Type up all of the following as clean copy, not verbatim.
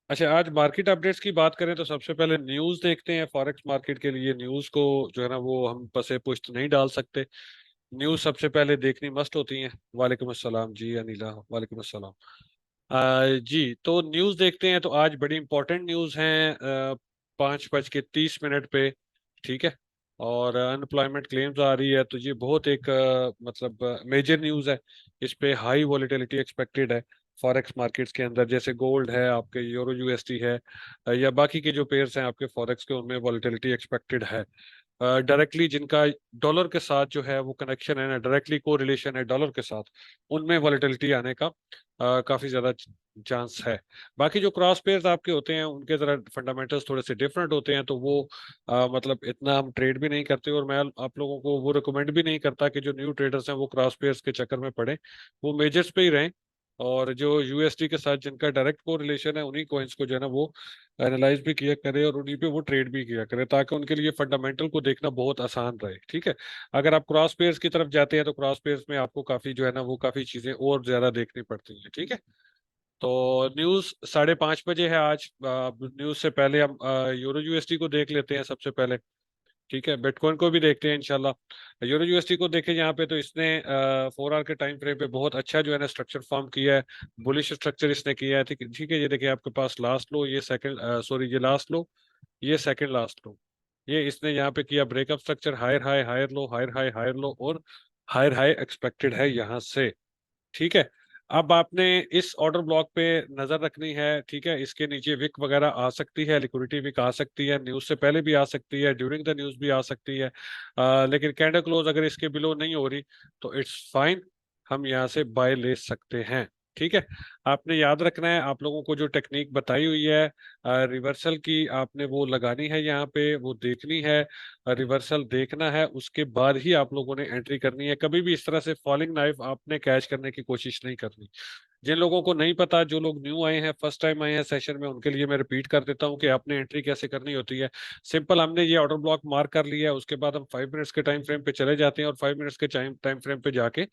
अच्छा, आज market updates की बात करें तो सबसे पहले न्यूज़ देखते हैं। फॉरेक्स मार्केट के लिए न्यूज़ को जो है ना वो हम पसे पुश्त नहीं डाल सकते। न्यूज़ सबसे पहले देखनी मस्ट होती है। वालेकुम अस्सलाम जी अनिला, वालेकुम अस्सलाम। जी, तो न्यूज़ देखते हैं। तो आज बड़ी इंपॉर्टेंट न्यूज़ हैं 5:30 पे। ठीक है। और अनएम्प्लॉयमेंट क्लेम्स आ रही है, तो ये बहुत एक मतलब मेजर न्यूज़ है। इस पे हाई वॉलेटिलिटी एक्सपेक्टेड है फॉरेक्स मार्केट्स के अंदर। जैसे गोल्ड है, आपके यूरो यूएसडी है, या बाकी के जो पेयर्स हैं आपके फॉरेक्स के, उनमें वॉलेटिलिटी एक्सपेक्टेड है। डायरेक्टली जिनका डॉलर के साथ जो है वो कनेक्शन है ना, डायरेक्टली को रिलेशन है डॉलर के साथ, उनमें वॉलेटिलिटी आने का काफी ज्यादा चांस है। बाकी जो क्रॉस पेयर्स आपके होते हैं उनके जरा फंडामेंटल्स थोड़े से डिफरेंट होते हैं, तो वो मतलब इतना हम ट्रेड भी नहीं करते। और मैं आप लोगों को वो रिकमेंड भी नहीं करता कि जो न्यू ट्रेडर्स हैं वो क्रॉस पेयर्स के चक्कर में पड़े। वो मेजर्स पे ही रहें। और जो यूएसडी के साथ जिनका डायरेक्ट को रिलेशन है उन्हीं कॉइन्स को जो है ना वो एनालाइज भी किया करे और उन्हीं पे वो ट्रेड भी किया करे, ताकि उनके लिए फंडामेंटल को देखना बहुत आसान रहे। ठीक है। अगर आप क्रॉस पेयर्स की तरफ जाते हैं तो क्रॉस पेयर्स में आपको काफी जो है ना वो काफी चीजें और ज्यादा देखनी पड़ती हैं। ठीक है। तो न्यूज 5:30 है आज। न्यूज से पहले हम यूरो यूएसडी को देख लेते हैं सबसे पहले। ठीक है, बिटकॉइन को भी देखते हैं इंशाल्लाह। यूरो यूएसडी को देखें यहाँ पे, तो इसने 4 आवर के टाइम फ्रेम पे बहुत अच्छा जो है ना स्ट्रक्चर फॉर्म किया है। बुलिश स्ट्रक्चर इसने किया है। ठीक ठीक है, ये देखिए आपके पास लास्ट लो, ये सेकंड, सॉरी ये लास्ट लो, ये सेकंड लास्ट लो। ये इसने यहाँ पे किया breakup structure, higher high higher low, higher high higher low, और हायर हाई एक्सपेक्टेड है यहाँ से। ठीक है। अब आपने इस ऑर्डर ब्लॉक पे नजर रखनी है। ठीक है, इसके नीचे विक वगैरह आ सकती है, लिक्विडिटी विक आ सकती है, न्यूज से पहले भी आ सकती है, ड्यूरिंग द न्यूज भी आ सकती है। लेकिन कैंडल क्लोज अगर इसके बिलो नहीं हो रही तो इट्स फाइन, हम यहाँ से बाय ले सकते हैं। ठीक है। आपने याद रखना है, आप लोगों को जो टेक्निक बताई हुई है रिवर्सल की, आपने वो लगानी है, यहाँ पे वो देखनी है। रिवर्सल देखना है, उसके बाद ही आप लोगों ने एंट्री करनी है। कभी भी इस तरह से फॉलिंग नाइफ आपने कैच करने की कोशिश नहीं करनी। जिन लोगों को नहीं पता, जो लोग न्यू आए हैं, फर्स्ट टाइम आए हैं सेशन में, उनके लिए मैं रिपीट कर देता हूँ कि आपने एंट्री कैसे करनी होती है। सिंपल, हमने ये ऑर्डर ब्लॉक मार्क कर लिया है, उसके बाद हम 5 मिनट्स के टाइम फ्रेम पे चले जाते हैं, और 5 मिनट्स के टाइम टाइम फ्रेम पे जाके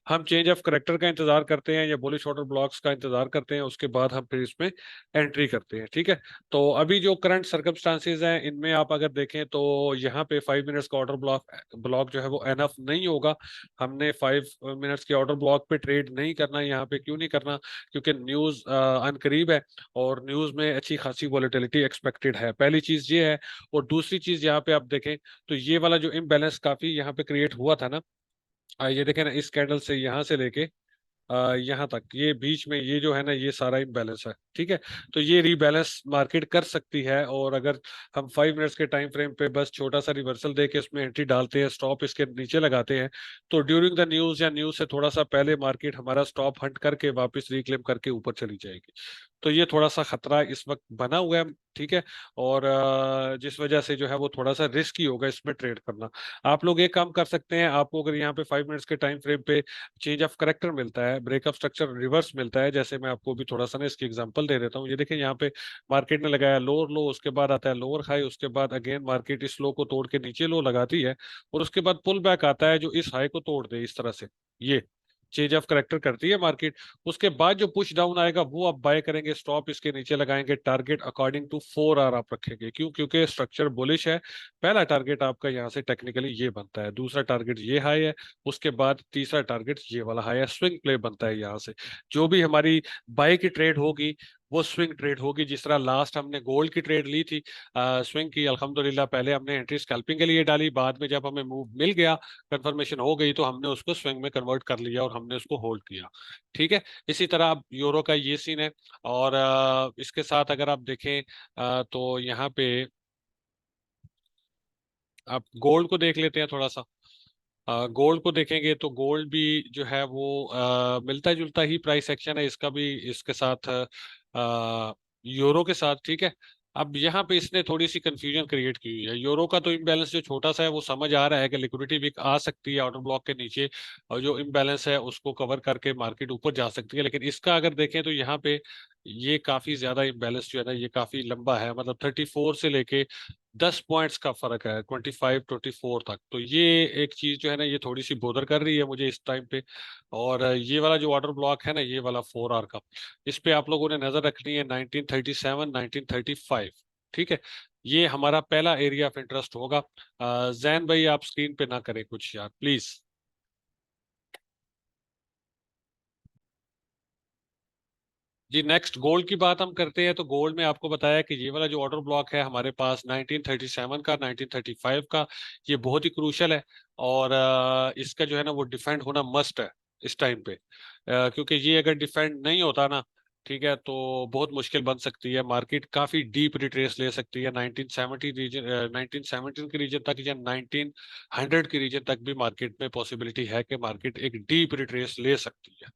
हम चेंज ऑफ करेक्टर का इंतजार करते हैं या बुलिश ऑर्डर ब्लॉक्स का इंतजार करते हैं। उसके बाद हम फिर इसमें एंट्री करते हैं। ठीक है। तो अभी जो करंट सर्कमस्टांसेस हैं इनमें आप अगर देखें तो यहाँ पे 5 मिनट्स का ऑर्डर ब्लॉक ब्लॉक जो है वो एनफ नहीं होगा। हमने 5 मिनट्स के ऑर्डर ब्लॉक पे ट्रेड नहीं करना। यहाँ पे क्यों नहीं करना? क्योंकि न्यूज अनकरीब है, और न्यूज में अच्छी खासी वॉलेटिलिटी एक्सपेक्टेड है। पहली चीज ये है। और दूसरी चीज, यहाँ पे आप देखें तो ये वाला जो इम्बैलेंस काफी यहाँ पे क्रिएट हुआ था ना, ये देखें ना, इस कैंडल से यहाँ से लेके यहाँ तक, ये बीच में ये जो है ना ये सारा इम्बैलेंस है। ठीक है। तो ये रीबैलेंस मार्केट कर सकती है, और अगर हम 5 मिनट्स के टाइम फ्रेम पे बस छोटा सा रिवर्सल दे के इसमें एंट्री डालते हैं, स्टॉप इसके नीचे लगाते हैं, तो ड्यूरिंग द न्यूज या न्यूज से थोड़ा सा पहले मार्केट हमारा स्टॉप हट करके वापस रिक्लेम करके ऊपर चली जाएगी। तो ये थोड़ा सा खतरा इस वक्त बना हुआ है। ठीक है। और जिस वजह से जो है वो थोड़ा सा रिस्की होगा इसमें ट्रेड करना। आप लोग एक काम कर सकते हैं, आपको अगर यहाँ पे 5 मिनट्स के टाइम फ्रेम पे चेंज ऑफ करेक्टर मिलता है, ब्रेकअप स्ट्रक्चर रिवर्स मिलता है, जैसे मैं आपको भी थोड़ा सा ना इसकी एग्जांपल दे देता हूँ। ये देखिए यहाँ पे मार्केट ने लगाया लोअर लो, उसके बाद आता है लोअर हाई, उसके बाद अगेन मार्केट इस लो को तोड़ के नीचे लो लगाती है, और उसके बाद पुल बैक आता है जो इस हाई को तोड़ दे इस तरह से। ये चेंज ऑफ करेक्टर करती है मार्केट। उसके बाद जो पुश डाउन आएगा वो आप बाय करेंगे, स्टॉप इसके नीचे लगाएंगे, टारगेट अकॉर्डिंग टू 4 आवर आप रखेंगे। क्यों? क्योंकि स्ट्रक्चर बुलिश है। पहला टारगेट आपका यहाँ से टेक्निकली ये बनता है, दूसरा टारगेट ये हाई है, उसके बाद तीसरा टारगेट ये वाला हाई है। स्विंग प्ले बनता है यहाँ से। जो भी हमारी बाय की ट्रेड होगी वो स्विंग ट्रेड होगी। जिस तरह लास्ट हमने गोल्ड की ट्रेड ली थी, स्विंग की, अल्हम्दुलिल्लाह पहले हमने एंट्री स्कैल्पिंग के लिए डाली, बाद में जब हमें मूव मिल गया, कंफर्मेशन हो गई, तो हमने उसको स्विंग में कन्वर्ट कर लिया और हमने उसको होल्ड किया। ठीक है। इसी तरह अब यूरो का ये सीन है। और इसके साथ अगर आप देखें तो यहाँ पे आप गोल्ड को देख लेते हैं थोड़ा सा। गोल्ड को देखेंगे तो गोल्ड भी जो है वो मिलता जुलता ही प्राइस एक्शन है इसका भी, इसके साथ यूरो के साथ। ठीक है। अब यहाँ पे इसने थोड़ी सी कंफ्यूजन क्रिएट की हुई है। यूरो का तो इम्बैलेंस जो छोटा सा है वो समझ आ रहा है कि लिक्विडिटी भी आ सकती है ऑर्डर ब्लॉक के नीचे, और जो इम्बैलेंस है उसको कवर करके मार्केट ऊपर जा सकती है। लेकिन इसका अगर देखें तो यहाँ पे ये काफी ज्यादा इम्बैलेंस जो है ना ये काफी लंबा है, मतलब 34 से लेके 10 पॉइंट्स का फर्क है, 25-24 तक। तो ये एक चीज जो है ना, ये थोड़ी सी बोदर कर रही है मुझे इस टाइम पे। और ये वाला जो ऑर्डर ब्लॉक है ना, ये वाला 4 आवर का, इस पे आप लोगों ने नजर रखनी है 1937, 1935। ठीक है, ये हमारा पहला एरिया ऑफ इंटरेस्ट होगा। जैन भाई, आप स्क्रीन पे ना करें कुछ यार प्लीज। जी, नेक्स्ट गोल्ड की बात हम करते हैं। तो गोल्ड में आपको बताया कि ये वाला जो ऑर्डर ब्लॉक है हमारे पास 1937 का, 1935 का, ये बहुत ही क्रूशल है। और इसका जो है ना वो डिफेंड होना मस्ट है इस टाइम पे। क्योंकि ये अगर डिफेंड नहीं होता ना, ठीक है, तो बहुत मुश्किल बन सकती है। मार्केट काफी डीप रिट्रेस ले सकती है 1970 रीजन, 1917 के रीजन तक, या 1900 के रीजन तक भी मार्केट में पॉसिबिलिटी है कि मार्केट एक डीप रिट्रेस ले सकती है।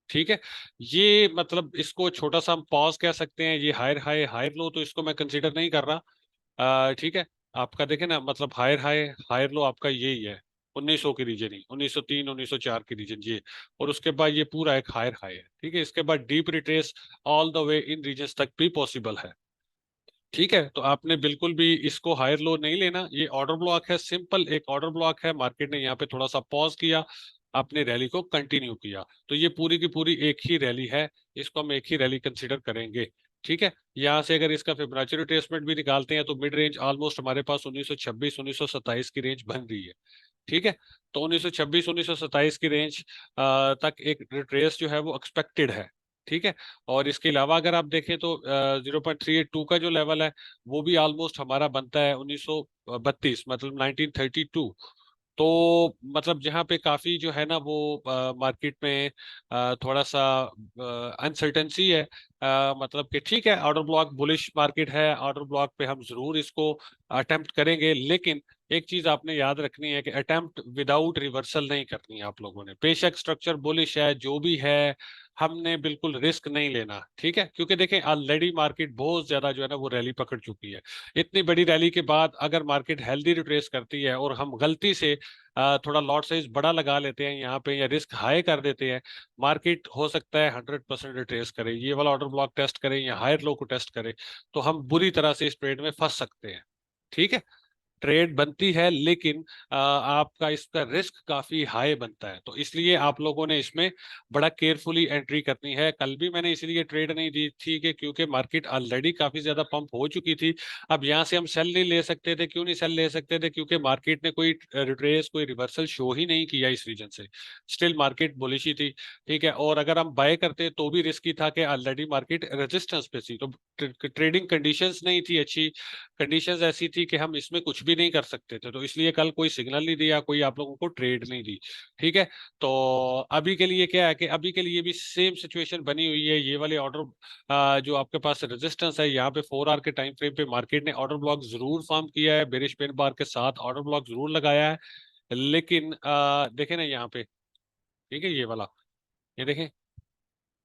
ठीक है, ये मतलब इसको छोटा सा हम पॉज कह सकते हैं। ये हायर हाई हायर लो तो इसको मैं कंसीडर नहीं कर रहा। ठीक है, आपका देखे ना, मतलब हायर हाई हायर लो आपका यही है, 1900 की रीजन ही, 1903 1904 की रीजन ये। और उसके बाद ये पूरा एक हायर हाई है। ठीक है, इसके बाद deep retrace all the way in regions तक भी पॉसिबल है। ठीक है, तो आपने बिल्कुल भी इसको हायर लो नहीं लेना। ये ऑर्डर ब्लॉक है, सिंपल एक ऑर्डर ब्लॉक है। मार्केट ने यहाँ पे थोड़ा सा पॉज किया, अपने रैली को कंटिन्यू किया, तो ये पूरी की पूरी एक ही रैली है। इसको हम एक ही रैली कंसीडर करेंगे। ठीक है, यहाँ से अगर इसका फिबोनाची रिट्रेसमेंट भी निकालते हैं तो मिड रेंज ऑलमोस्ट हमारे पास 1926 1927 की रेंज बन रही है। ठीक है, तो 1926 1927 की रेंज तक एक रिट्रेस जो है वो एक्सपेक्टेड है। ठीक है, और इसके अलावा अगर आप देखें तो 0.382 का जो लेवल है वो भी ऑलमोस्ट हमारा बनता है 1932, मतलब 1932। तो मतलब जहाँ पे काफी जो है ना वो मार्केट में थोड़ा सा अनसर्टेनिटी है। मतलब कि ठीक है, ऑर्डर ब्लॉक बुलिश मार्केट है, ऑर्डर ब्लॉक पे हम जरूर इसको अटेम्प्ट करेंगे। लेकिन एक चीज आपने याद रखनी है कि अटेम्प्ट विदाउट रिवर्सल नहीं करनी है आप लोगों ने। बेशक स्ट्रक्चर बुलिश है जो भी है, हमने बिल्कुल रिस्क नहीं लेना। ठीक है, क्योंकि देखें ऑलरेडी मार्केट बहुत ज्यादा जो है ना वो रैली पकड़ चुकी है। इतनी बड़ी रैली के बाद अगर मार्केट हेल्दी रिट्रेस करती है और हम गलती से थोड़ा लॉट साइज बड़ा लगा लेते हैं यहाँ पे, या रिस्क हाई कर देते हैं, मार्केट हो सकता है 100% रिट्रेस करे, ये वाला ऑर्डर ब्लॉक टेस्ट करे या हायर लो को टेस्ट करे, तो हम बुरी तरह से इस ट्रेड में फंस सकते हैं। ठीक है, ट्रेड बनती है लेकिन आपका इसका रिस्क काफी हाई बनता है। तो इसलिए आप लोगों ने इसमें बड़ा केयरफुली एंट्री करनी है। कल भी मैंने इसलिए ट्रेड नहीं दी थी कि क्योंकि मार्केट ऑलरेडी काफी ज्यादा पंप हो चुकी थी। अब यहाँ से हम सेल नहीं ले सकते थे। क्यों नहीं सेल ले सकते थे? क्योंकि मार्केट ने कोई रिट्रेस कोई रिवर्सल शो ही नहीं किया इस रीजन से। स्टिल मार्केट बुलिश ही थी। ठीक है, और अगर हम बाय करते तो भी रिस्की था कि ऑलरेडी मार्केट रेजिस्टेंस पे थी, तो ट्रेडिंग कंडीशंस नहीं थी अच्छी। कंडीशंस ऐसी थी कि हम इसमें कुछ भी नहीं कर सकते थे। तो इसलिए कल कोई सिग्नल नहीं दिया, कोई आप लोगों को ट्रेड नहीं दी। ठीक है, तो अभी के लिए क्या है कि अभी के लिए भी सेम सिचुएशन बनी हुई है। ये वाले ऑर्डर जो आपके पास रेजिस्टेंस है, यहाँ पे 4 आवर के टाइम फ्रेम पे मार्केट ने ऑर्डर ब्लॉक जरूर फॉर्म किया है, बेरिश पेन बार के साथ ऑर्डर ब्लॉक जरूर लगाया है। लेकिन देखें ना यहाँ पे, ठीक है, ये वाला, ये देखें,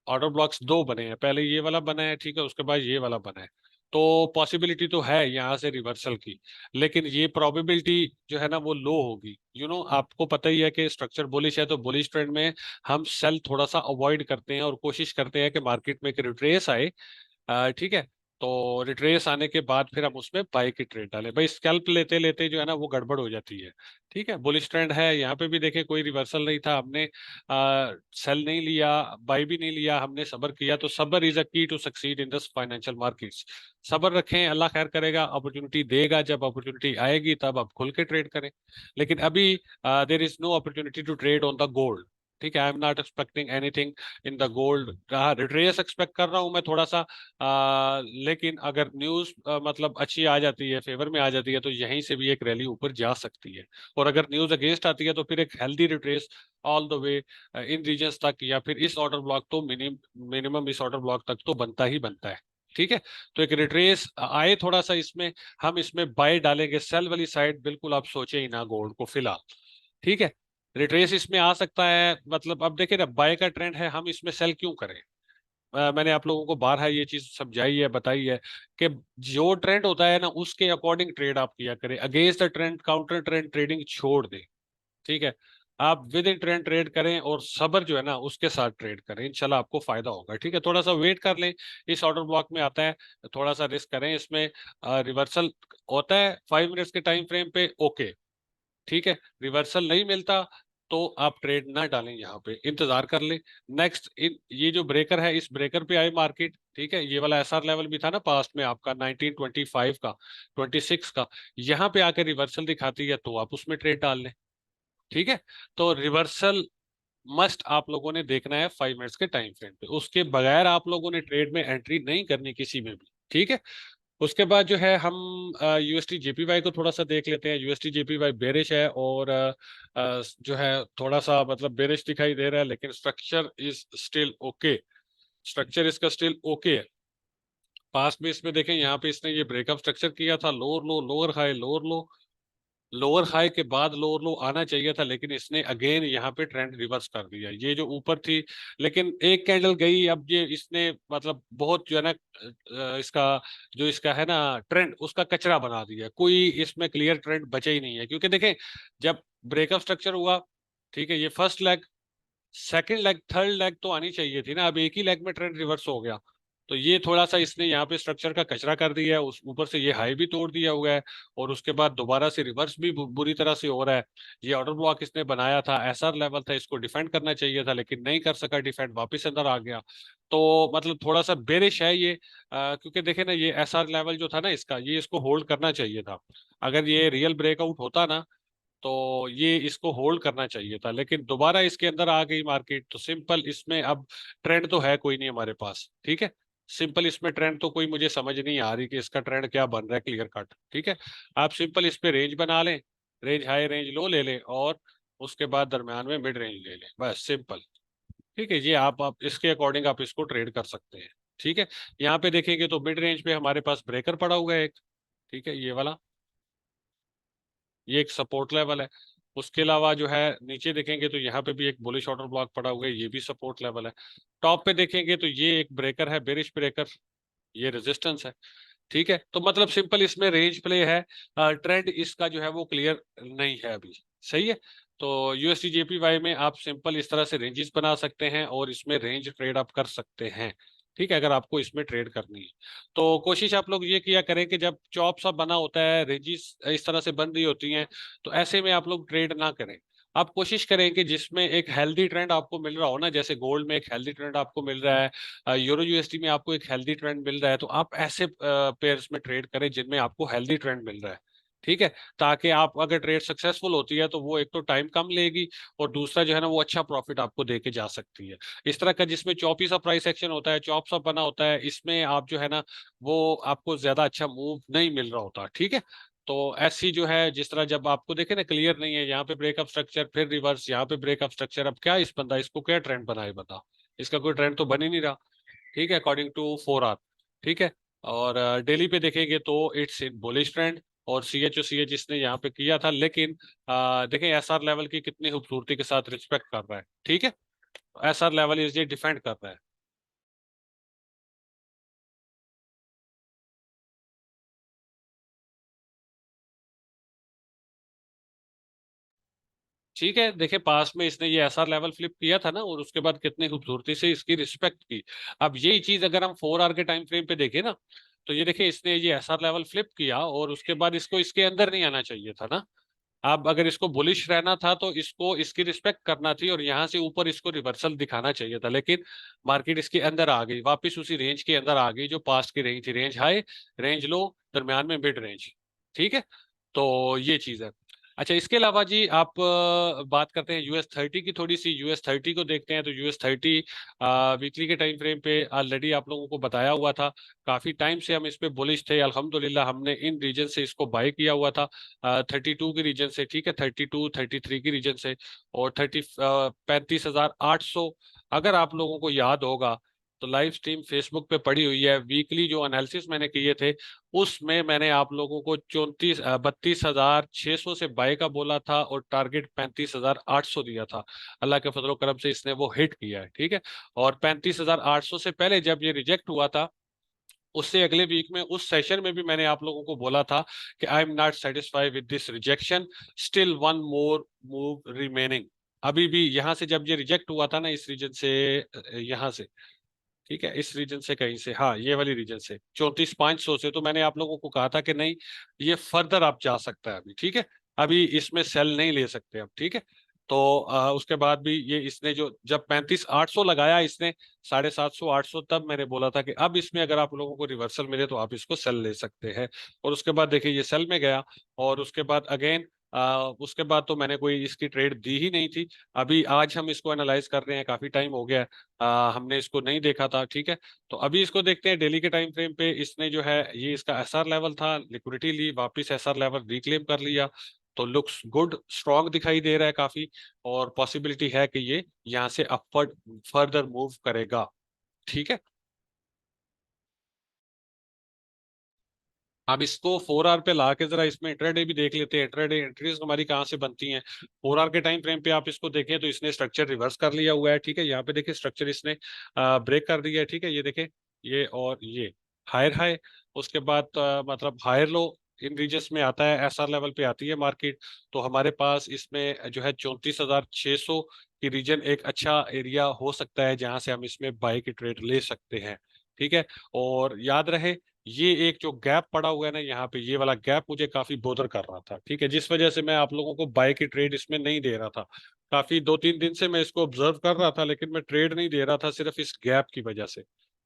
ऑर्डर ब्लॉक्स दो बने हैं। पहले ये वाला बना है, ठीक है, उसके बाद ये वाला बना है। तो पॉसिबिलिटी तो है यहाँ से रिवर्सल की, लेकिन ये प्रोबेबिलिटी जो है ना वो लो होगी। आपको पता ही है कि स्ट्रक्चर बुलिश है, तो बुलिश ट्रेंड में हम सेल थोड़ा सा अवॉइड करते हैं और कोशिश करते हैं कि मार्केट में एक रिट्रेस आए। ठीक है, तो रिट्रेस आने के बाद फिर हम उसमें बाई की ट्रेड डालें। भाई स्कैल्प लेते लेते जो है ना वो गड़बड़ हो जाती है। ठीक है, बुलिश ट्रेंड है, यहाँ पे भी देखें कोई रिवर्सल नहीं था, हमने सेल नहीं लिया, बाई भी नहीं लिया, हमने सब्र किया। तो सब्र is a key to succeed in this financial markets. सब्र रखें, अल्लाह खैर करेगा, अपॉर्चुनिटी देगा। जब अपॉर्चुनिटी आएगी तब आप खुल के ट्रेड करें। लेकिन अभी there is no opportunity to trade on the gold. ठीक है, I am not expecting anything in the gold. Retrace expect कर रहा हूं मैं थोड़ा सा। लेकिन अगर न्यूज मतलब अच्छी आ जाती है, फेवर में आ जाती है, तो यहीं से भी एक रैली ऊपर जा सकती है। और अगर न्यूज अगेंस्ट आती है तो फिर एक healthy retrace all the way in regions तक, या फिर इस ऑर्डर ब्लॉक तो मिनिमम इस ऑर्डर ब्लॉक तक तो बनता ही बनता है। ठीक है, तो एक रिट्रेस आए थोड़ा सा इसमें, हम इसमें बाय डालेंगे। सेल वाली साइड बिल्कुल आप सोचे ही ना गोल्ड को फिलहाल। ठीक है, रिट्रेस इसमें आ सकता है। मतलब अब देखिए ना, बाय का ट्रेंड है, हम इसमें सेल क्यों करें? मैंने आप लोगों को बारहा ये चीज समझाई है, बताई है कि जो ट्रेंड होता है ना उसके अकॉर्डिंग ट्रेड आप किया करें। Against the trend, counter trend trading छोड़ दे। ठीक है, आप विद इन ट्रेंड ट्रेड करें और सब्र जो है ना उसके साथ ट्रेड करें, इंशाल्लाह आपको फायदा होगा। ठीक है, थोड़ा सा वेट कर लें, इस ऑर्डर ब्लॉक में आता है, थोड़ा सा रिस्क करें इसमें। रिवर्सल होता है 5 मिनट्स के टाइम फ्रेम पे, ओके, ठीक है। रिवर्सल नहीं मिलता तो आप ट्रेड ना डालें, यहाँ पे इंतजार कर लें। नेक्स्ट ये जो ब्रेकर है, इस ब्रेकर पे आई मार्केट, ठीक है। ये वाला एसआर लेवल भी था ना पास्ट में आपका 1925 का, 26 का, यहाँ पे आके रिवर्सल दिखाती है तो आप उसमें ट्रेड डाल लें। ठीक है, तो रिवर्सल मस्ट आप लोगों ने देखना है 5 मिनट्स के टाइम फ्रेम पे, उसके बगैर आप लोगों ने ट्रेड में एंट्री नहीं करनी किसी में भी। ठीक है, उसके बाद जो है हम यूएसटी जेपीवाई को थोड़ा सा देख लेते हैं। यूएसटी जेपीवाई बेरिश है और जो है थोड़ा सा मतलब बेरिश दिखाई दे रहा है, लेकिन structure is still okay, structure इसका स्टिल ओके है। पास में इसमें देखें, यहाँ पे इसने ये ब्रेकअप स्ट्रक्चर किया था, लोअर लो लोअर हाई लोअर लो, लोअर हाई के बाद लोअर लो आना चाहिए था, लेकिन इसने अगेन यहाँ पे ट्रेंड रिवर्स कर दिया। ये जो ऊपर थी, लेकिन एक कैंडल गई, अब ये इसने मतलब बहुत जो है ना इसका जो इसका है ना ट्रेंड, उसका कचरा बना दिया। कोई इसमें क्लियर ट्रेंड बचा ही नहीं है, क्योंकि देखें जब ब्रेकअप स्ट्रक्चर हुआ, ठीक है, ये first leg, second leg, third leg तो आनी चाहिए थी ना, अब एक ही लेग में ट्रेंड रिवर्स हो गया। तो ये थोड़ा सा इसने यहाँ पे स्ट्रक्चर का कचरा कर दिया है, उस ऊपर से ये हाई भी तोड़ दिया हुआ है, और उसके बाद दोबारा से रिवर्स भी बुरी तरह से हो रहा है। ये ऑर्डर ब्लॉक इसने बनाया था, एसआर लेवल था, इसको डिफेंड करना चाहिए था, लेकिन नहीं कर सका डिफेंड, वापस अंदर आ गया। तो मतलब थोड़ा सा बेरिश है ये, क्योंकि देखे ना ये एसआर लेवल जो था ना इसका, ये इसको होल्ड करना चाहिए था। अगर ये रियल ब्रेकआउट होता ना तो ये इसको होल्ड करना चाहिए था, लेकिन दोबारा इसके अंदर आ गई मार्केट, तो सिंपल इसमें अब ट्रेंड तो है कोई नहीं हमारे पास। ठीक है, सिंपल इसमें ट्रेंड तो कोई मुझे समझ नहीं आ रही कि इसका ट्रेंड क्या बन रहा है क्लियर कट। ठीक है, आप सिंपल इस पे रेंज बना लें, रेंज हाई रेंज लो ले लें, और उसके बाद दरम्यान में मिड रेंज ले लें, बस सिंपल। ठीक है, ये आप इसके अकॉर्डिंग आप इसको ट्रेड कर सकते हैं। ठीक है, यहाँ पे देखेंगे तो मिड रेंज पे हमारे पास ब्रेकर पड़ा हुआ है एक, ठीक है, ये वाला, ये एक सपोर्ट लेवल है। उसके अलावा जो है नीचे देखेंगे तो यहाँ पे भी एक बुलिश ऑर्डर ब्लॉक पड़ा हुआ है, ये भी सपोर्ट लेवल है। टॉप पे देखेंगे तो ये एक ब्रेकर है, बेरिश ब्रेकर, ये रेजिस्टेंस है। ठीक है, तो मतलब सिंपल इसमें रेंज प्ले है, ट्रेंड इसका जो है वो क्लियर नहीं है अभी। सही है, तो यूएसडी जेपीवाई में आप सिंपल इस तरह से रेंजेस बना सकते हैं और इसमें रेंज ट्रेड आप कर सकते हैं। ठीक है, अगर आपको इसमें ट्रेड करनी है तो कोशिश आप लोग ये किया करें कि जब चॉप सा बना होता है, रेंजेस इस तरह से बन रही होती हैं, तो ऐसे में आप लोग ट्रेड ना करें। आप कोशिश करें कि जिसमें एक हेल्दी ट्रेंड आपको मिल रहा हो ना, जैसे गोल्ड में एक हेल्दी ट्रेंड आपको मिल रहा है, यूरो यूएसडी में आपको एक हेल्दी ट्रेंड मिल रहा है, तो आप ऐसे पेयर्स में ट्रेड करें जिनमें आपको हेल्दी ट्रेंड मिल रहा है। ठीक है, ताकि आप अगर ट्रेड सक्सेसफुल होती है तो वो एक तो टाइम कम लेगी, और दूसरा जो है ना वो अच्छा प्रॉफिट आपको दे के जा सकती है। इस तरह का जिसमें चौपी सा प्राइस एक्शन होता है, चौप सा बना होता है, इसमें आप जो है ना वो आपको ज्यादा अच्छा मूव नहीं मिल रहा होता। ठीक है, तो ऐसी जो है जिस तरह जब आपको देखे ना क्लियर नहीं है, यहाँ पे ब्रेकअप स्ट्रक्चर फिर रिवर्स, यहाँ पे ब्रेकअप स्ट्रक्चर, अब क्या इस बंदा इसको क्या ट्रेंड बनाए बता, इसका कोई ट्रेंड तो बन ही नहीं रहा। ठीक है, अकॉर्डिंग टू 4 आवर। ठीक है, और डेली पे देखेंगे तो इट्स इन बुलिश ट्रेंड, और सी एच इसने यहाँ पे किया था, लेकिन देखें एसआर लेवल की कितनी खूबसूरती के साथ रिस्पेक्ट कर रहा है। ठीक है, एसआर लेवल इज ये डिफेंड कर रहा है। ठीक है, देखिए पास में इसने ये एसआर लेवल फ्लिप किया था ना, और उसके बाद कितनी खूबसूरती से इसकी रिस्पेक्ट की। अब यही चीज अगर हम 4 आवर के टाइम फ्रेम पे देखें ना, तो ये देखिए इसने ये एसआर लेवल फ्लिप किया, और उसके बाद इसको इसके अंदर नहीं आना चाहिए था ना। अब अगर इसको बुलिश रहना था तो इसको इसकी रिस्पेक्ट करना थी, और यहाँ से ऊपर इसको रिवर्सल दिखाना चाहिए था, लेकिन मार्केट इसके अंदर आ गई, वापस उसी रेंज के अंदर आ गई जो पास्ट की रेंज थी, रेंज हाई रेंज लो, दरम्यान में मिड रेंज। ठीक है, तो ये चीज है। अच्छा, इसके अलावा जी आप बात करते हैं US30 की, थोड़ी सी US30 को देखते हैं। तो US30 वीकली के टाइम फ्रेम पे ऑलरेडी आप लोगों को बताया हुआ था, काफी टाइम से हम इस पे बुलिश थे, अल्हम्दुलिल्लाह हमने इन रीजन से इसको बाय किया हुआ था, 32 की रीजन से। ठीक है, 32 33 की रीजन से, और 35,800, अगर आप लोगों को याद होगा तो लाइव स्ट्रीम फेसबुक पे पड़ी हुई है, वीकली जो एनालिसिस मैंने किए थे उसमें मैंने आप लोगों को 32,600 से बाय का बोला था, और टारगेट 35,800 दिया था। अल्लाह के फजलो करम से इसने वो हिट किया है। ठीक है, और 35,800 से पहले जब ये रिजेक्ट हुआ था, उससे अगले वीक में उस सेशन में भी मैंने आप लोगों को बोला था कि आई am not satisfied with this rejection, still one more move remaining. अभी भी यहाँ से जब ये रिजेक्ट हुआ था ना इस रीजन से, यहाँ से, ठीक है, इस रीजन से कहीं से, हाँ ये वाली रीजन से 34,500 से, तो मैंने आप लोगों को कहा था कि नहीं, ये फर्दर आप जा सकता है अभी, ठीक है, अभी इसमें सेल नहीं ले सकते अब, ठीक है। तो उसके बाद भी ये इसने जो जब 35,800 लगाया इसने, 750 800, तब मैंने बोला था कि अब इसमें अगर आप लोगों को रिवर्सल मिले तो आप इसको सेल ले सकते हैं। और उसके बाद देखिए ये सेल में गया, और उसके बाद अगेन उसके बाद तो मैंने कोई इसकी ट्रेड दी ही नहीं थी। अभी आज हम इसको एनालाइज कर रहे हैं, काफी टाइम हो गया है, हमने इसको नहीं देखा था, ठीक है। तो अभी इसको देखते हैं डेली के टाइम फ्रेम पे, इसने जो है ये इसका एसआर लेवल था, लिक्विडिटी ली, वापस एसआर लेवल रिक्लेम कर लिया, तो लुक्स गुड, स्ट्रांग दिखाई दे रहा है काफी, और पॉसिबिलिटी है कि ये यहाँ से अपवर्ड फर्दर मूव करेगा, ठीक है। अब इसको 4 आवर पे ला के जरा इसमें इंट्राडे भी देख लेते हैं, इंट्राडे एंट्रीज हमारी कहाँ से बनती हैं। 4 आवर के टाइम फ्रेम पे आप इसको देखें तो इसने स्ट्रक्चर रिवर्स कर लिया हुआ है, ठीक है, यहाँ पे देखिए स्ट्रक्चर इसने ब्रेक कर दिया है, ठीक है, ये देखें, ये और ये हायर हाई, उसके बाद मतलब हायर लो इन रीजन्स में आता है, एसआर लेवल पे आती है मार्केट। तो हमारे पास इसमें जो है 34,600 की रीजन एक अच्छा एरिया हो सकता है जहां से हम इसमें बाई की ट्रेड ले सकते हैं, ठीक है। और याद रहे, ये एक जो गैप पड़ा हुआ है ना यहाँ पे, ये वाला गैप मुझे काफी बोदर कर रहा था, ठीक है, जिस वजह से मैं आप लोगों को बाय की ट्रेड इसमें नहीं दे रहा था। काफी 2-3 दिन से मैं इसको ऑब्जर्व कर रहा था, लेकिन मैं ट्रेड नहीं दे रहा था सिर्फ इस गैप की वजह से,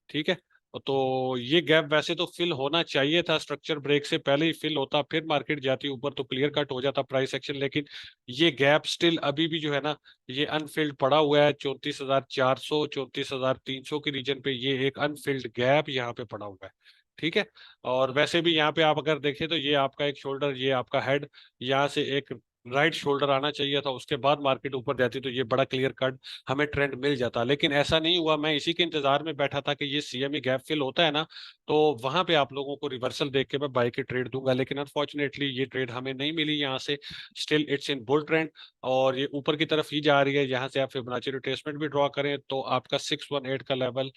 ठीक है। तो ये गैप वैसे तो फिल होना चाहिए था, स्ट्रक्चर ब्रेक से पहले ही फिल होता, फिर मार्केट जाती ऊपर तो क्लियर कट हो जाता प्राइस एक्शन, लेकिन ये गैप स्टिल अभी भी जो है ना, ये अनफिल्ड पड़ा हुआ है 34,400 34,300 के रीजन पे, ये एक अनफिल्ड गैप यहाँ पे पड़ा हुआ है, ठीक है। और वैसे भी यहाँ पे आप अगर देखें तो ये आपका एक शोल्डर, ये आपका हेड, यहाँ से एक राइट शोल्डर आना चाहिए था, उसके बाद मार्केट ऊपर जाती तो ये बड़ा क्लियर कट हमें ट्रेंड मिल जाता, लेकिन ऐसा नहीं हुआ। मैं इसी के इंतजार में बैठा था कि ये सीएमई गैप फिल होता है ना, तो वहां पे आप लोगों को रिवर्सल देख के मैं बाई की ट्रेड दूंगा, लेकिन अनफॉर्चुनेटली ये ट्रेड हमें नहीं मिली यहाँ से। Still it's in bull trend, और ये ऊपर की तरफ ही जा रही है। यहाँ से आप फिबोनाची रिट्रेसमेंट भी ड्रॉ करें तो आपका 618 का लेवल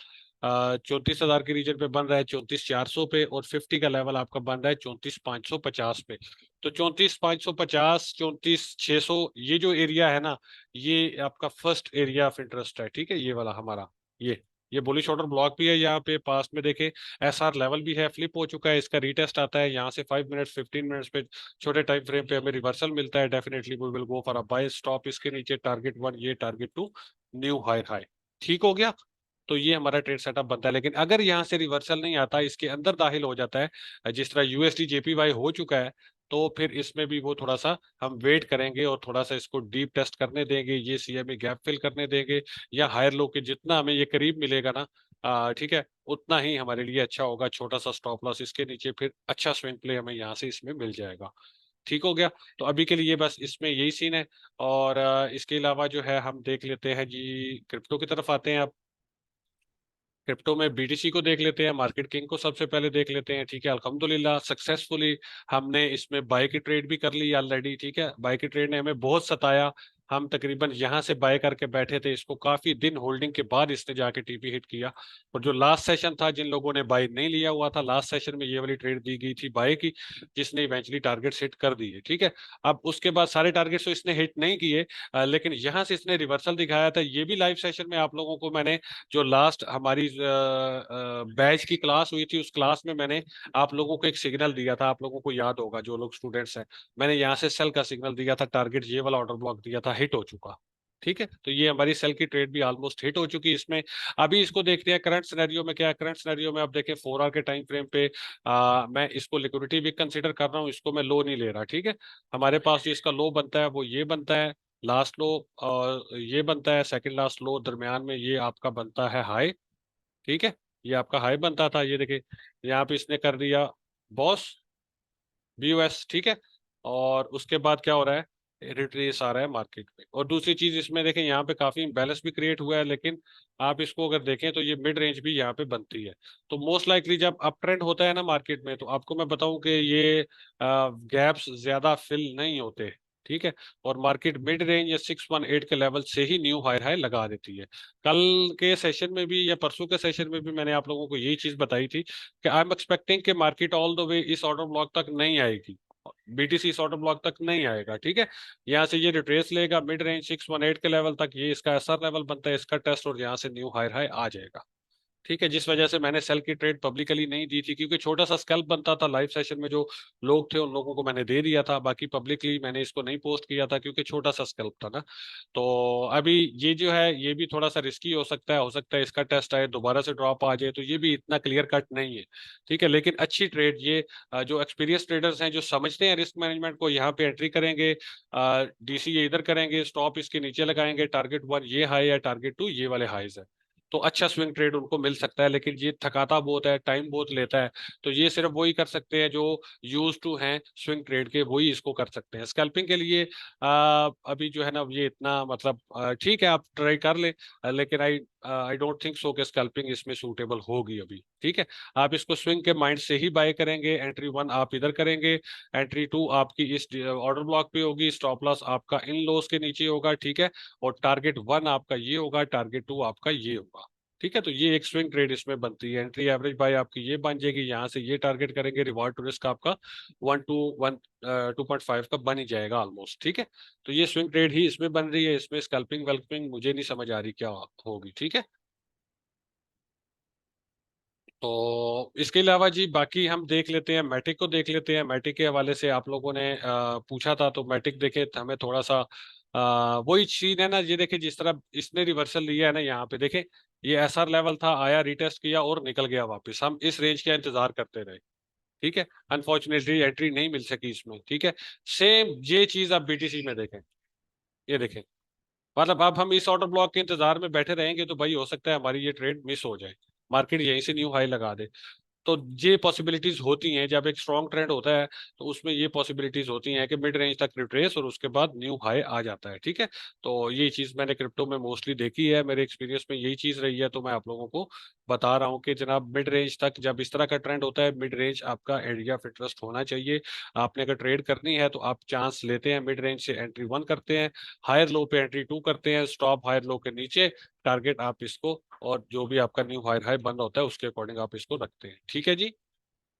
34,000 के रीजन पे बन रहा है 34,400 पे, और 50 का लेवल आपका बन रहा है 34,550 पे। तो 34,550 34,600 ये जो एरिया है ना, ये आपका फर्स्ट एरिया ऑफ इंटरेस्ट है, ठीक है, ये वाला हमारा, ये बुलिश ऑर्डर ब्लॉक भी है यहाँ पे, पास में देखे एसआर लेवल भी है, फ्लिप हो चुका है, इसका रीटेस्ट आता है यहाँ से 5 मिनट्स 15 मिनट्स पे, छोटे टाइम फ्रेम पे हमें रिवर्सल मिलता है, definitely we will go for a buy, stop इसके नीचे, टारगेट 1, ये टारगेट 2, न्यू हाई हाई, ठीक हो गया। तो ये हमारा ट्रेड सेटअप बनता है, लेकिन अगर यहाँ से रिवर्सल नहीं आता, इसके अंदर दाखिल हो जाता है, जिस तरह यूएसडी जेपीवाई हो चुका है, तो फिर इसमें भी वो थोड़ा सा हम वेट करेंगे और थोड़ा सा इसको डीप टेस्ट करने देंगे, ये सीएमई गैप फिल करने देंगे, या हायर लो के जितना हमें ये करीब मिलेगा ना, ठीक है, उतना ही हमारे लिए अच्छा होगा। छोटा सा स्टॉप लॉस इसके नीचे, फिर अच्छा स्विंग प्ले हमें यहाँ से इसमें मिल जाएगा, ठीक हो गया। तो अभी के लिए बस इसमें यही सीन है। और इसके अलावा जो है हम देख लेते हैं जी, क्रिप्टो की तरफ आते हैं। क्रिप्टो में बीटीसी को देख लेते हैं, मार्केट किंग को सबसे पहले देख लेते हैं, ठीक है। अल्हम्दुलिल्लाह सक्सेसफुली हमने इसमें बाय की ट्रेड भी कर ली ऑलरेडी, ठीक है। बाय की ट्रेड ने हमें बहुत सताया, हम तकरीबन यहाँ से बाय करके बैठे थे इसको, काफी दिन होल्डिंग के बाद इसने जाके टीपी हिट किया। और जो लास्ट सेशन था, जिन लोगों ने बाय नहीं लिया हुआ था, लास्ट सेशन में ये वाली ट्रेड दी गई थी बाय की, जिसने इवेंचुअली टारगेट हिट कर दिए, ठीक है। अब उसके बाद सारे टारगेट्स तो इसने हिट नहीं किए, लेकिन यहाँ से इसने रिवर्सल दिखाया था। ये भी लाइव सेशन में आप लोगों को मैंने, जो लास्ट हमारी बैच की क्लास हुई थी, उस क्लास में मैंने आप लोगों को एक सिग्नल दिया था, आप लोगों को याद होगा जो लोग स्टूडेंट्स हैं, मैंने यहाँ से सेल का सिग्नल दिया था, टारगेट ये वाला ऑर्डर ब्लॉक दिया था, हिट हो चुका, ठीक है। तो ये हमारी सेल की ट्रेड भी ऑलमोस्ट हिट हो चुकी है इसमें। अभी इसको देखते हैं करंट सिनेरियो में क्या है। करंट सिनेरियो में आप देखें 4 आवर के टाइम फ्रेम पे मैं इसको लिक्विडिटी भी कंसीडर कर रहा हूँ, इसको मैं लो नहीं ले रहा, ठीक है। हमारे पास जो इसका लो बनता है वो ये बनता है, लास्ट लो, और ये बनता है सेकंड लास्ट लो, दरमियान में ये आपका बनता है हाई, ठीक है। ये आपका हाई बनता था, ये देखिए यहाँ पे इसने कर दिया बॉस बीओएस, ठीक है। और उसके बाद क्या हो रहा है, रिट्रेस आ रहा है मार्केट में। और दूसरी चीज इसमें देखें, यहाँ पे काफी इम्बैलेंस भी क्रिएट हुआ है, लेकिन आप इसको अगर देखें तो ये मिड रेंज भी यहाँ पे बनती है। तो मोस्ट लाइकली जब अप ट्रेंड होता है ना मार्केट में, तो आपको मैं बताऊं कि ये गैप्स ज्यादा फिल नहीं होते, ठीक है। और मार्केट मिड रेंज या 618 के लेवल से ही न्यू हाई हाई लगा देती है। कल के सेशन में भी या परसों के सेशन में भी मैंने आप लोगों को यही चीज बताई थी कि आई एम एक्सपेक्टिंग कि मार्केट ऑल द वे इस ऑर्डर ब्लॉक तक नहीं आएगी, बीटीसी इस ऑर्डर ब्लॉक तक नहीं आएगा, ठीक है। यहाँ से ये रिट्रेस लेगा मिड रेंज 618 के लेवल तक, ये इसका एसआर लेवल बनता है, इसका टेस्ट, और यहाँ से न्यू हायर हाई आ जाएगा। ठीक है, जिस वजह से मैंने सेल की ट्रेड पब्लिकली नहीं दी थी, क्योंकि छोटा सा स्कैल्प बनता था लाइव सेशन में, जो लोग थे उन लोगों को मैंने दे दिया था, बाकी पब्लिकली मैंने इसको नहीं पोस्ट किया था क्योंकि छोटा सा स्कैल्प था ना। तो अभी ये जो है ये भी थोड़ा सा रिस्की हो सकता है इसका टेस्ट आए दोबारा से ड्रॉप आ जाए, तो ये भी इतना क्लियर कट नहीं है। ठीक है, लेकिन अच्छी ट्रेड ये जो एक्सपीरियंस ट्रेडर्स हैं जो समझते हैं रिस्क मैनेजमेंट को, यहाँ पे एंट्री करेंगे, डीसी ये इधर करेंगे, स्टॉप इसके नीचे लगाएंगे, टारगेट 1 ये हाई है, टारगेट 2 ये वाले हाईज है, तो अच्छा स्विंग ट्रेड उनको मिल सकता है। लेकिन ये थकाता बहुत है, टाइम बहुत लेता है, तो ये सिर्फ वही कर सकते हैं जो यूज टू हैं स्विंग ट्रेड के, वही इसको कर सकते हैं। स्कैल्पिंग के लिए अभी जो है ना ये इतना मतलब ठीक है, आप ट्राई कर ले, लेकिन आई आई डोंट थिंक सो कि स्कैल्पिंग इसमें सूटेबल होगी अभी। ठीक है, आप इसको स्विंग के माइंड से ही बाय करेंगे, एंट्री 1 आप इधर करेंगे, एंट्री 2 आपकी इस ऑर्डर ब्लॉक पे होगी, स्टॉप लॉस आपका इन लोस के नीचे होगा, ठीक है, और टारगेट 1 आपका ये होगा, टारगेट 2 आपका ये होगा। ठीक है, तो ये एक स्विंग ट्रेड इसमें बनती है। एंट्री एवरेज बाय आपकी ये बन जाएगी, यहाँ से ये टारगेट करेंगे, रिवॉर्ड टू रिस्क आपका 2.5 का बन ही जाएगा ऑलमोस्ट। ठीक है, तो ये स्विंग ट्रेड ही इसमें बन रही है, इसमें स्कैल्पिंग वेल्पिंग मुझे नहीं समझ आ रही क्या होगी। ठीक है, तो इसके अलावा जी बाकी हम देख लेते हैं, मैटिक को देख लेते हैं। मैटिक के हवाले से आप लोगों ने पूछा था, तो मैटिक देखे तो हमें थोड़ा सा वही चीज है ना, ये देखे जिस तरह इसने रिवर्सल लिया है ना, यहाँ पे देखे ये एसआर लेवल था, आया रिटेस्ट किया और निकल गया वापस, हम इस रेंज का इंतजार करते रहे। ठीक है, अनफॉर्चुनेटली एंट्री नहीं मिल सकी इसमें। ठीक है, सेम ये चीज आप बीटीसी में देखें, ये देखें, मतलब अब हम इस ऑर्डर ब्लॉक के इंतजार में बैठे रहेंगे तो भाई हो सकता है हमारी ये ट्रेड मिस हो जाए, मार्केट यहीं से न्यू हाई लगा दे। तो ये पॉसिबिलिटीज होती हैं जब एक स्ट्रॉन्ग ट्रेंड होता है, तो उसमें ये पॉसिबिलिटीज होती हैं कि मिड रेंज तक रिट्रेस और उसके बाद न्यू हाई आ जाता है। ठीक है, तो ये चीज मैंने क्रिप्टो में मोस्टली देखी है, मेरे एक्सपीरियंस में यही चीज रही है, तो मैं आप लोगों को बता रहा हूँ कि जनाब मिड रेंज तक जब इस तरह का ट्रेंड होता है, मिड रेंज आपका एरिया ऑफ इंटरेस्ट होना चाहिए। आपने अगर ट्रेड करनी है तो आप चांस लेते हैं, मिड रेंज से एंट्री 1 करते हैं, हायर लो पे एंट्री 2 करते हैं, स्टॉप हायर लो के नीचे, टारगेट आप इसको, और जो भी आपका न्यू हायर हाई बंद होता है उसके अकॉर्डिंग आप इसको रखते हैं। ठीक है जी।